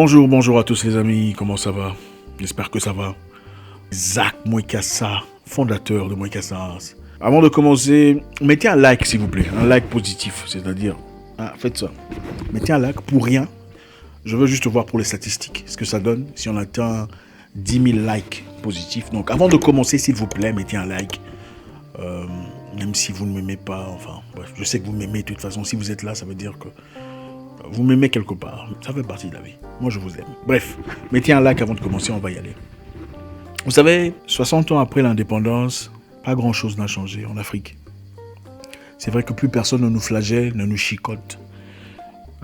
Bonjour à tous les amis, comment ça va? J'espère que ça va. Zach Mwekassa, fondateur de Mwekassa. Avant de commencer, mettez un like s'il vous plaît, un like positif, c'est-à-dire, faites ça. Mettez un like pour rien. Je veux juste voir pour les statistiques ce que ça donne si on atteint 10 000 likes positifs. Donc avant de commencer, s'il vous plaît, mettez un like. Même si vous ne m'aimez pas, enfin bref, je sais que vous m'aimez de toute façon. Si vous êtes là, ça veut dire que vous m'aimez quelque part. Ça fait partie de la vie. Moi, je vous aime. Bref, mettez un like avant de commencer, on va y aller. Vous savez, 60 ans après l'indépendance, pas grand-chose n'a changé en Afrique. C'est vrai que plus personne ne nous flagelle, ne nous chicote,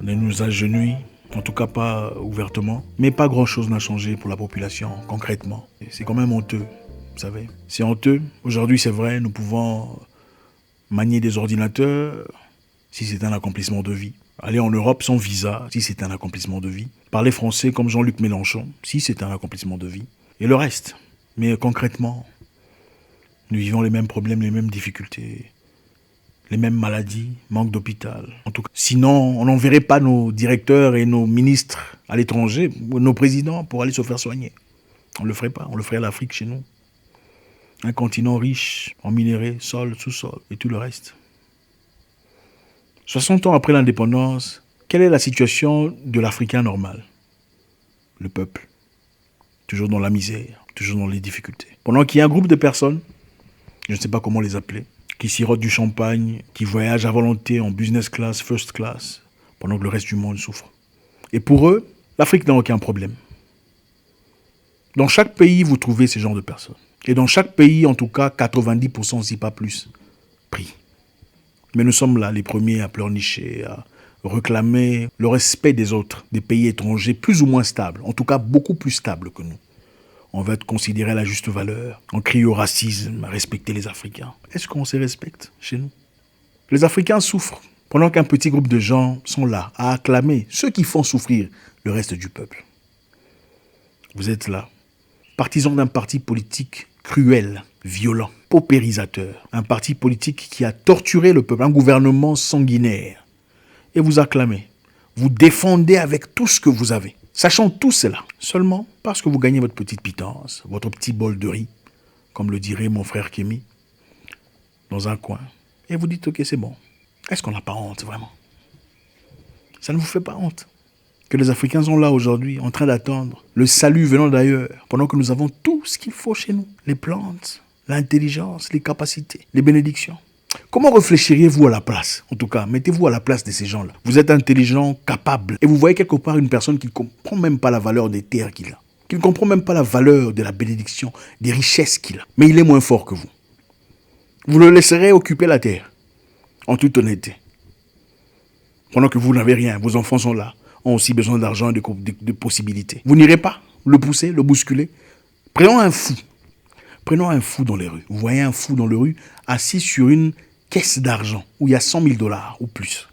ne nous agenouille, en tout cas pas ouvertement. Mais pas grand-chose n'a changé pour la population, concrètement. C'est quand même honteux, vous savez. C'est honteux. Aujourd'hui, c'est vrai, nous pouvons manier des ordinateurs si c'est un accomplissement de vie. Aller en Europe sans visa, si c'est un accomplissement de vie. Parler français comme Jean-Luc Mélenchon, si c'est un accomplissement de vie. Et le reste. Mais concrètement, nous vivons les mêmes problèmes, les mêmes difficultés, les mêmes maladies, manque d'hôpital. En tout cas, sinon, on n'enverrait pas nos directeurs et nos ministres à l'étranger, nos présidents, pour aller se faire soigner. On ne le ferait pas, on le ferait à l'Afrique chez nous. Un continent riche en minéraux, sol, sous-sol et tout le reste. 60 ans après l'indépendance, quelle est la situation de l'Africain normal? Le peuple. Toujours dans la misère, toujours dans les difficultés. Pendant qu'il y a un groupe de personnes, je ne sais pas comment les appeler, qui sirotent du champagne, qui voyagent à volonté en business class, first class, pendant que le reste du monde souffre. Et pour eux, l'Afrique n'a aucun problème. Dans chaque pays, vous trouvez ce genre de personnes. Et dans chaque pays, en tout cas, 90%, si pas plus, pris. Mais nous sommes là, les premiers à pleurnicher, à réclamer le respect des autres, des pays étrangers plus ou moins stables, en tout cas beaucoup plus stables que nous. On va être considéré à la juste valeur, on crie au racisme, à respecter les Africains. Est-ce qu'on se respecte chez nous? Les Africains souffrent, pendant qu'un petit groupe de gens sont là, à acclamer ceux qui font souffrir le reste du peuple. Vous êtes là, partisans d'un parti politique cruel, violent, paupérisateur, un parti politique qui a torturé le peuple, un gouvernement sanguinaire. Et vous acclamez, vous défendez avec tout ce que vous avez, sachant tout cela, seulement parce que vous gagnez votre petite pitance, votre petit bol de riz, comme le dirait mon frère Kémy, dans un coin. Et vous dites, ok, c'est bon. Est-ce qu'on n'a pas honte, vraiment? Ça ne vous fait pas honte que les Africains sont là aujourd'hui, en train d'attendre le salut venant d'ailleurs, pendant que nous avons tout ce qu'il faut chez nous. Les plantes, l'intelligence, les capacités, les bénédictions. Comment réfléchiriez-vous à la place? En tout cas, mettez-vous à la place de ces gens-là. Vous êtes intelligent, capable, et vous voyez quelque part une personne qui ne comprend même pas la valeur des terres qu'il a, qui ne comprend même pas la valeur de la bénédiction, des richesses qu'il a. Mais il est moins fort que vous. Vous le laisserez occuper la terre, en toute honnêteté. Pendant que vous n'avez rien, vos enfants sont là, ont aussi besoin d'argent et de possibilités. Vous n'irez pas le pousser, le bousculer? Prenons un fou. Prenons un fou dans les rues. Vous voyez un fou dans les rues assis sur une caisse d'argent où il y a 100 000 $ ou plus.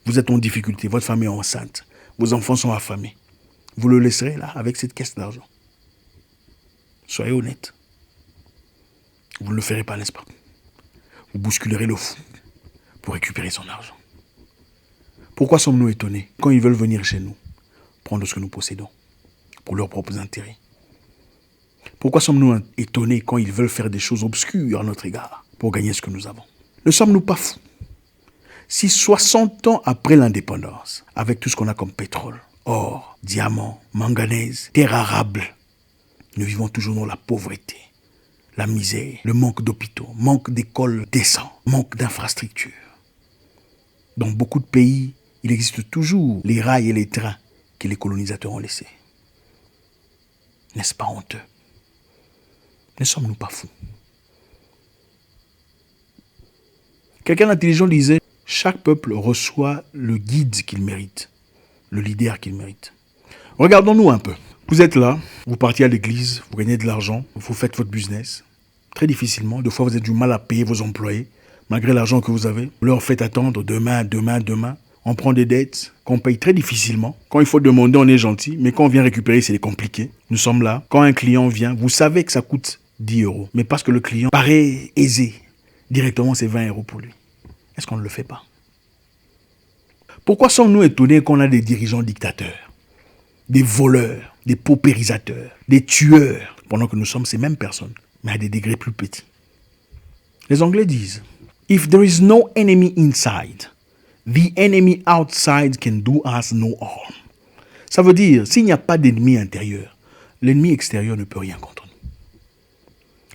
Vous êtes en difficulté, votre femme est enceinte, vos enfants sont affamés. Vous le laisserez là avec cette caisse d'argent? Soyez honnête. Vous ne le ferez pas, n'est-ce pas? Vous bousculerez le fou pour récupérer son argent. Pourquoi sommes-nous étonnés quand ils veulent venir chez nous, prendre ce que nous possédons, pour leurs propres intérêts? Pourquoi sommes-nous étonnés quand ils veulent faire des choses obscures à notre égard, pour gagner ce que nous avons? Ne sommes-nous pas fous? Si 60 ans après l'indépendance, avec tout ce qu'on a comme pétrole, or, diamants, manganèse, terre arable, nous vivons toujours dans la pauvreté, la misère, le manque d'hôpitaux, manque d'écoles décentes, manque d'infrastructures. Dans beaucoup de pays, il existe toujours les rails et les trains que les colonisateurs ont laissés. N'est-ce pas honteux? Ne sommes-nous pas fous? Quelqu'un d'intelligent disait, chaque peuple reçoit le guide qu'il mérite, le leader qu'il mérite. Regardons-nous un peu. Vous êtes là, vous partez à l'église, vous gagnez de l'argent, vous faites votre business. Très difficilement, des fois vous avez du mal à payer vos employés, malgré l'argent que vous avez. Vous leur faites attendre demain. On prend des dettes qu'on paye très difficilement. Quand il faut demander, on est gentil, mais quand on vient récupérer, c'est compliqué. Nous sommes là. Quand un client vient, vous savez que ça coûte 10 €. Mais parce que le client paraît aisé, directement c'est 20 € pour lui. Est-ce qu'on ne le fait pas? Pourquoi sommes-nous étonnés qu'on a des dirigeants dictateurs? des voleurs, des paupérisateurs, des tueurs, pendant que nous sommes ces mêmes personnes, mais à des degrés plus petits. Les Anglais disent, if there is no enemy inside, the enemy outside can do us no harm. Ça veut dire, s'il n'y a pas d'ennemi intérieur, l'ennemi extérieur ne peut rien contre nous.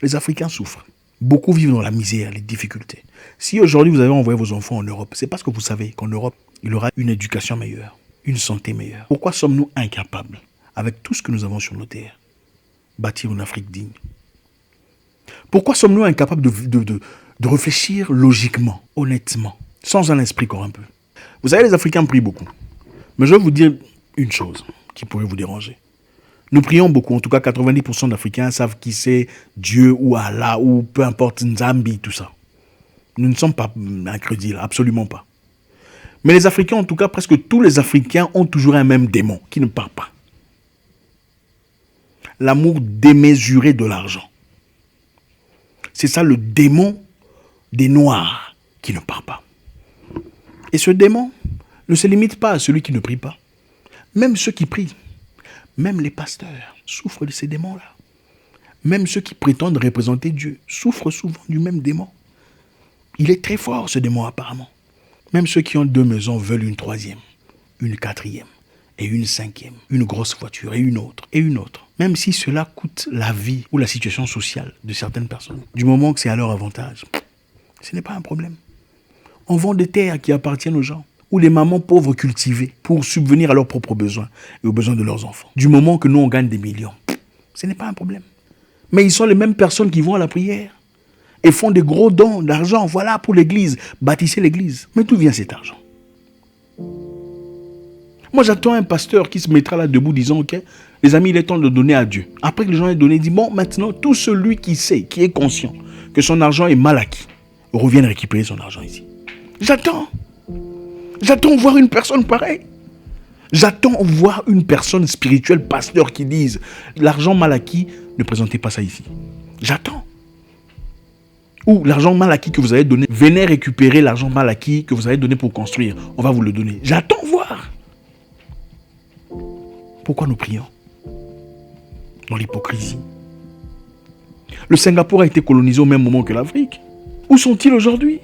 Les Africains souffrent. Beaucoup vivent dans la misère, les difficultés. Si aujourd'hui vous avez envoyé vos enfants en Europe, c'est parce que vous savez qu'en Europe, il y aura une éducation meilleure, une santé meilleure. Pourquoi sommes-nous incapables, avec tout ce que nous avons sur nos terres, bâtir une Afrique digne? Pourquoi sommes-nous incapables de réfléchir logiquement, honnêtement, sans un esprit corrompu? Vous savez, les Africains prient beaucoup. Mais je vais vous dire une chose qui pourrait vous déranger. Nous prions beaucoup, en tout cas 90% d'Africains savent qui c'est Dieu ou Allah ou peu importe Nzambi, tout ça. Nous ne sommes pas incrédules, absolument pas. Mais les Africains, en tout cas presque tous les Africains ont toujours un même démon qui ne part pas. L'amour démesuré de l'argent. C'est ça le démon des Noirs qui ne part pas. Et ce démon ne se limite pas à celui qui ne prie pas. Même ceux qui prient, même les pasteurs souffrent de ces démons-là. Même ceux qui prétendent représenter Dieu souffrent souvent du même démon. Il est très fort, ce démon, apparemment. Même ceux qui ont 2 maisons veulent une 3e, une 4e et une 5e, une grosse voiture et une autre, Même si cela coûte la vie ou la situation sociale de certaines personnes. Du moment que c'est à leur avantage, ce n'est pas un problème. On vend des terres qui appartiennent aux gens, ou les mamans pauvres cultivées pour subvenir à leurs propres besoins et aux besoins de leurs enfants. Du moment que nous, on gagne des millions, ce n'est pas un problème. Mais ils sont les mêmes personnes qui vont à la prière et font des gros dons d'argent, voilà, pour l'église, bâtissez l'église. Mais d'où vient cet argent? Moi, j'attends un pasteur qui se mettra là debout disant, ok, les amis, il est temps de donner à Dieu. Après que les gens aient donné, il dit, bon, maintenant, tout celui qui sait, qui est conscient que son argent est mal acquis, revienne récupérer son argent ici. J'attends voir une personne pareille. J'attends voir une personne spirituelle, pasteur, qui dise l'argent mal acquis, ne présentez pas ça ici. J'attends. Ou l'argent mal acquis que vous avez donné, venez récupérer l'argent mal acquis que vous avez donné pour construire. On va vous le donner. J'attends voir. Pourquoi nous prions? Dans l'hypocrisie. Le Singapour a été colonisé au même moment que l'Afrique. Où sont-ils aujourd'hui?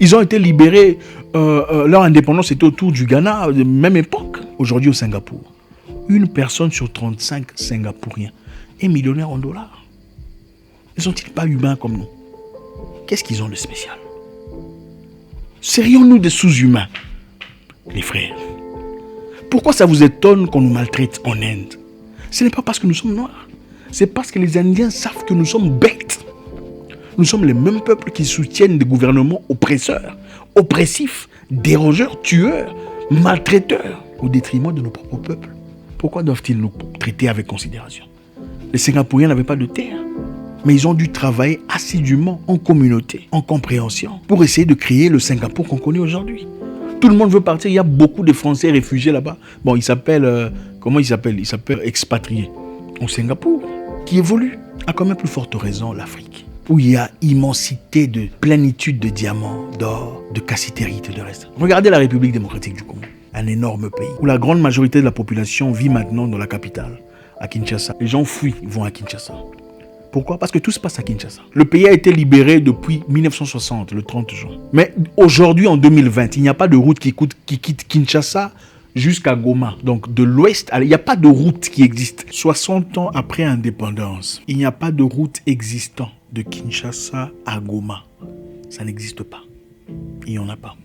Ils ont été libérés, leur indépendance était autour du Ghana, à la même époque. Aujourd'hui au Singapour, une personne sur 35 Singapouriens est millionnaire en dollars. Ne sont-ils pas humains comme nous? Qu'est-ce qu'ils ont de spécial? Serions-nous des sous-humains, les frères? Pourquoi ça vous étonne qu'on nous maltraite en Inde? Ce n'est pas parce que nous sommes noirs. C'est parce que les Indiens savent que nous sommes bêtes. Nous sommes les mêmes peuples qui soutiennent des gouvernements oppresseurs, oppressifs, dérangeurs, tueurs, maltraiteurs, au détriment de nos propres peuples. Pourquoi doivent-ils nous traiter avec considération? Les Singapouriens n'avaient pas de terre, mais ils ont dû travailler assidûment en communauté, en compréhension, pour essayer de créer le Singapour qu'on connaît aujourd'hui. Tout le monde veut partir, il y a beaucoup de Français réfugiés là-bas. Bon, ils s'appellent, comment ils s'appellent? Ils s'appellent expatriés. Au Singapour, qui évolue, à quand même plus forte raison l'Afrique, où il y a immensité de plénitude de diamants, d'or, de cassitérite et de reste. Regardez la République démocratique du Congo, un énorme pays, où la grande majorité de la population vit maintenant dans la capitale, à Kinshasa. Les gens fuient, ils vont à Kinshasa. Pourquoi? Parce que tout se passe à Kinshasa. Le pays a été libéré depuis 1960, le 30 juin. Mais aujourd'hui, en 2020, il n'y a pas de route qui quitte Kinshasa jusqu'à Goma. Donc de l'ouest, il n'y a pas de route qui existe. 60 ans après indépendance, il n'y a pas de route existant de Kinshasa à Goma. Ça n'existe pas. Il n'y en a pas.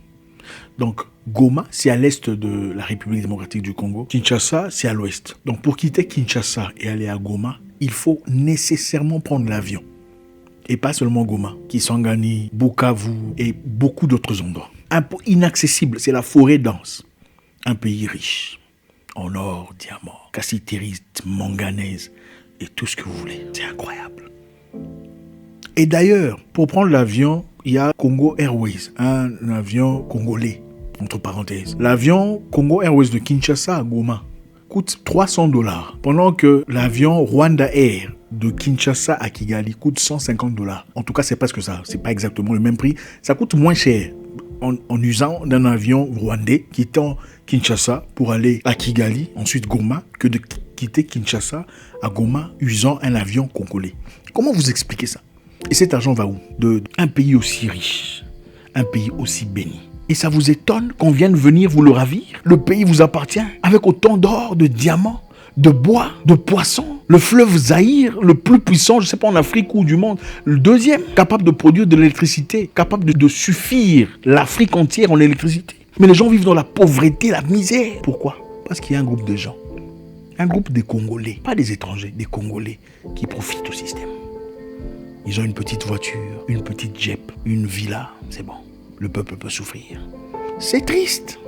Donc Goma, c'est à l'est de la République démocratique du Congo. Kinshasa, c'est à l'ouest. Donc pour quitter Kinshasa et aller à Goma, il faut nécessairement prendre l'avion. Et pas seulement Goma, Kisangani, Bukavu et beaucoup d'autres endroits. Un peu inaccessible, c'est la forêt dense. Un pays riche en or, diamants, cassitérite, manganèse et tout ce que vous voulez. C'est incroyable. Et d'ailleurs, pour prendre l'avion, il y a Congo Airways, un avion congolais, entre parenthèses. L'avion Congo Airways de Kinshasa à Goma coûte $300, pendant que l'avion Rwanda Air de Kinshasa à Kigali coûte $150. En tout cas, c'est presque ça. C'est pas exactement le même prix. Ça coûte moins cher. en usant d'un avion rwandais qui était en Kinshasa pour aller à Kigali, ensuite Goma, que de quitter Kinshasa à Goma usant un avion congolais. Comment vous expliquez ça? Et cet argent va où? Un pays aussi riche, un pays aussi béni. Et ça vous étonne qu'on vienne venir vous le ravir? Le pays vous appartient avec autant d'or, de diamants, de bois, de poissons. Le fleuve Zaïre, le plus puissant, je ne sais pas en Afrique ou du monde, le deuxième, capable de produire de l'électricité, capable de suffire l'Afrique entière en électricité. Mais les gens vivent dans la pauvreté, la misère. Pourquoi? Parce qu'il y a un groupe de gens, un groupe de Congolais, pas des étrangers, des Congolais qui profitent au système. Ils ont une petite voiture, une petite Jeep, une villa, c'est bon. Le peuple peut souffrir. C'est triste.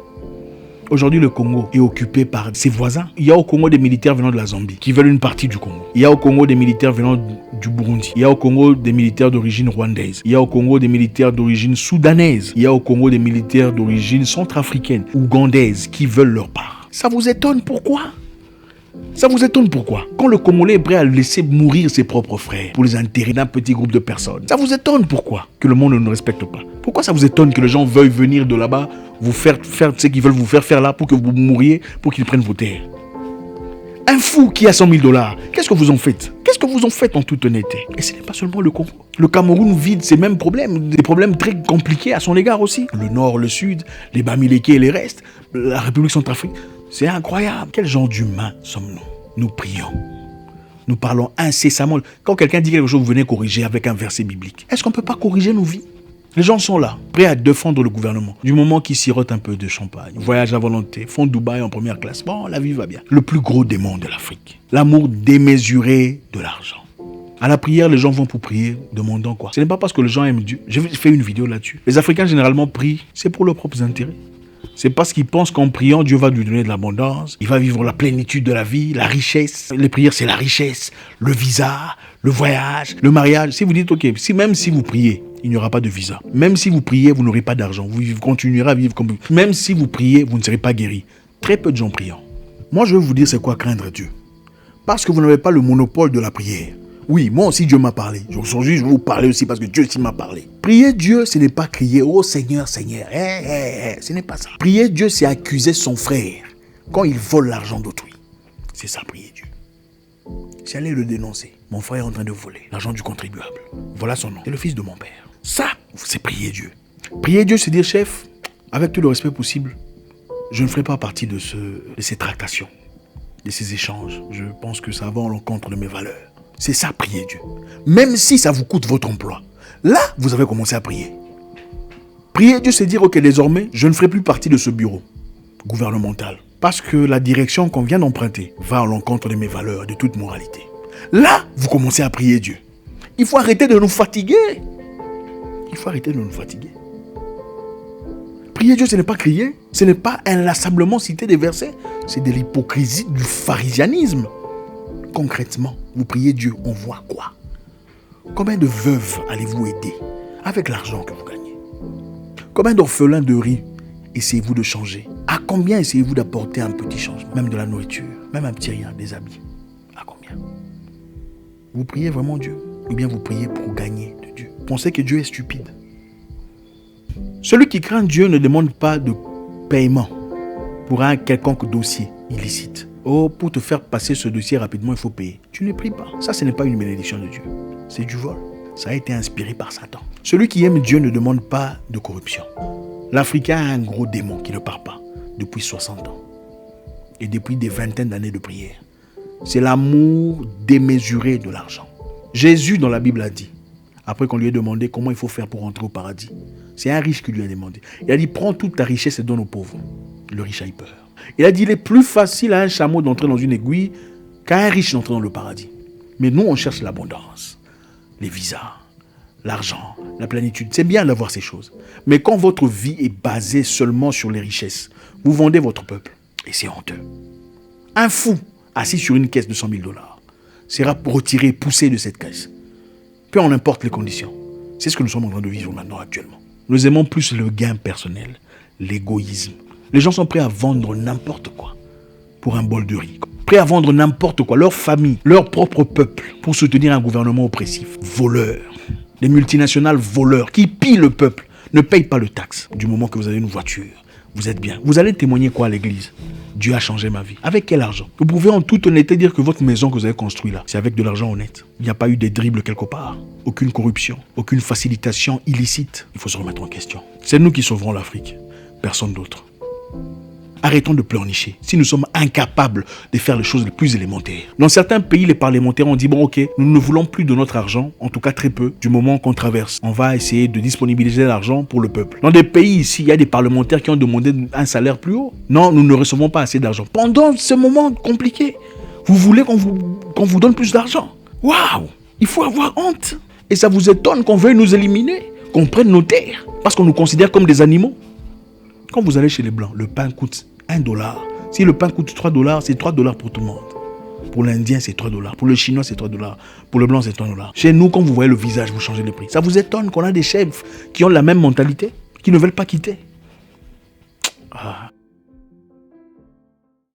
Aujourd'hui, le Congo est occupé par ses voisins. Il y a au Congo des militaires venant de la Zambie qui veulent une partie du Congo. Il y a au Congo des militaires venant du Burundi. Il y a au Congo des militaires d'origine rwandaise. Il y a au Congo des militaires d'origine soudanaise. Il y a au Congo des militaires d'origine centrafricaine, ougandaise, qui veulent leur part. Ça vous étonne pourquoi? Ça vous étonne pourquoi? Quand le Congolais est prêt à laisser mourir ses propres frères pour les intérêts d'un petit groupe de personnes, ça vous étonne pourquoi? Que le monde ne nous respecte pas. Pourquoi ça vous étonne que les gens veuillent venir de là-bas, vous faire ce qu'ils veulent vous faire là pour que vous mouriez, pour qu'ils prennent vos terres? Un fou qui a 100 000 $, qu'est-ce que vous en faites? Qu'est-ce que vous en faites en toute honnêteté? Et ce n'est pas seulement le Congo. Le Cameroun vit ces mêmes problèmes, des problèmes très compliqués à son égard aussi. Le nord, le sud, les Bamileke et les restes, la République centrafricaine. C'est incroyable. Quel genre d'humains sommes-nous? Nous prions. Nous parlons incessamment. Quand quelqu'un dit quelque chose, vous venez corriger avec un verset biblique. Est-ce qu'on ne peut pas corriger nos vies? Les gens sont là, prêts à défendre le gouvernement. Du moment qu'ils sirotent un peu de champagne, voyagent à volonté, font Dubaï en première classe. Bon, la vie va bien. Le plus gros démon de l'Afrique. L'amour démesuré de l'argent. À la prière, les gens vont pour prier, demandant quoi? Ce n'est pas parce que les gens aiment Dieu. J'ai fait une vidéo là-dessus. Les Africains généralement prient, c'est pour leurs propres intérêts. C'est parce qu'ils pensent qu'en priant, Dieu va lui donner de l'abondance. Il va vivre la plénitude de la vie, la richesse. Les prières, c'est la richesse, le visa, le voyage, le mariage. Si vous dites, ok, même si vous priez, il n'y aura pas de visa. Même si vous priez, vous n'aurez pas d'argent. Vous continuerez à vivre comme vous. Même si vous priez, vous ne serez pas guéri. Très peu de gens prient. Moi, je veux vous dire c'est quoi craindre Dieu. Parce que vous n'avez pas le monopole de la prière. Oui, moi aussi Dieu m'a parlé. Aujourd'hui, je vais vous parler aussi parce que Dieu aussi m'a parlé. Prier Dieu, ce n'est pas crier « Oh Seigneur, Seigneur ». Ce n'est pas ça. Prier Dieu, c'est accuser son frère quand il vole l'argent d'autrui. C'est ça, prier Dieu. C'est aller le dénoncer. Mon frère est en train de voler l'argent du contribuable. Voilà son nom. C'est le fils de mon père. Ça, c'est prier Dieu. Prier Dieu, c'est dire, chef, avec tout le respect possible, je ne ferai pas partie de ces tractations, de ces échanges. Je pense que ça va à l'encontre de mes valeurs. C'est ça, prier Dieu. Même si ça vous coûte votre emploi. Là, vous avez commencé à prier. Prier Dieu, c'est dire, ok, désormais, je ne ferai plus partie de ce bureau gouvernemental. Parce que la direction qu'on vient d'emprunter va à l'encontre de mes valeurs, de toute moralité. Là, vous commencez à prier Dieu. Il faut arrêter de nous fatiguer. Il faut arrêter de nous fatiguer. Prier Dieu, ce n'est pas crier. Ce n'est pas inlassablement citer des versets. C'est de l'hypocrisie, du pharisianisme. Concrètement, vous priez Dieu, on voit quoi? Combien de veuves allez-vous aider avec l'argent que vous gagnez? Combien d'orphelins de riz essayez-vous de changer? À combien essayez-vous d'apporter un petit changement? Même de la nourriture, même un petit rien, des habits. À combien? Vous priez vraiment Dieu? Ou bien vous priez pour gagner de Dieu? Pensez que Dieu est stupide. Celui qui craint Dieu ne demande pas de paiement pour un quelconque dossier illicite. Oh, pour te faire passer ce dossier rapidement, il faut payer. Tu ne pries pas. Ça, ce n'est pas une bénédiction de Dieu. C'est du vol. Ça a été inspiré par Satan. Celui qui aime Dieu ne demande pas de corruption. L'Africain a un gros démon qui ne part pas depuis 60 ans. Et depuis des vingtaines d'années de prière. C'est l'amour démesuré de l'argent. Jésus, dans la Bible, a dit, après qu'on lui ait demandé comment il faut faire pour entrer au paradis, c'est un riche qui lui a demandé. Il a dit, prends toute ta richesse et donne aux pauvres. Le riche a eu peur. Il a dit, il est plus facile à un chameau d'entrer dans une aiguille qu'à un riche d'entrer dans le paradis. Mais nous, on cherche l'abondance, les visas, l'argent, la plénitude. C'est bien d'avoir ces choses. Mais quand votre vie est basée seulement sur les richesses, vous vendez votre peuple. Et c'est honteux. Un fou assis sur une caisse de 100 000 $ sera retiré, poussé de cette caisse. Peu en importe les conditions. C'est ce que nous sommes en train de vivre maintenant actuellement. Nous aimons plus le gain personnel, l'égoïsme. Les gens sont prêts à vendre n'importe quoi pour un bol de riz. Prêts à vendre n'importe quoi, leur famille, leur propre peuple, pour soutenir un gouvernement oppressif. Voleurs. Les multinationales voleurs qui pillent le peuple ne paye pas le taxe du moment que vous avez une voiture. Vous êtes bien. Vous allez témoigner quoi à l'église? Dieu a changé ma vie. Avec quel argent? Vous pouvez en toute honnêteté dire que votre maison que vous avez construite là, c'est avec de l'argent honnête. Il n'y a pas eu des dribbles quelque part. Aucune corruption, aucune facilitation illicite. Il faut se remettre en question. C'est nous qui sauverons l'Afrique. Personne d'autre. Arrêtons de pleurnicher. Si nous sommes incapables de faire les choses les plus élémentaires. Dans certains pays, les parlementaires ont dit, bon ok, nous ne voulons plus de notre argent, en tout cas très peu, du moment qu'on traverse. On va essayer de disponibiliser l'argent pour le peuple. Dans des pays ici, il y a des parlementaires qui ont demandé un salaire plus haut. Non, nous ne recevons pas assez d'argent. Pendant ce moment compliqué, vous voulez qu'on vous donne plus d'argent. Waouh! Il faut avoir honte. Et ça vous étonne qu'on veuille nous éliminer, qu'on prenne nos terres, parce qu'on nous considère comme des animaux. Quand vous allez chez les Blancs, le pain coûte $1. Si le pain coûte $3, c'est $3 pour tout le monde. Pour l'Indien, c'est $3. Pour le Chinois, c'est $3. Pour le Blanc, c'est $3. Chez nous, quand vous voyez le visage, vous changez le prix. Ça vous étonne qu'on a des chefs qui ont la même mentalité, qui ne veulent pas quitter. Ah.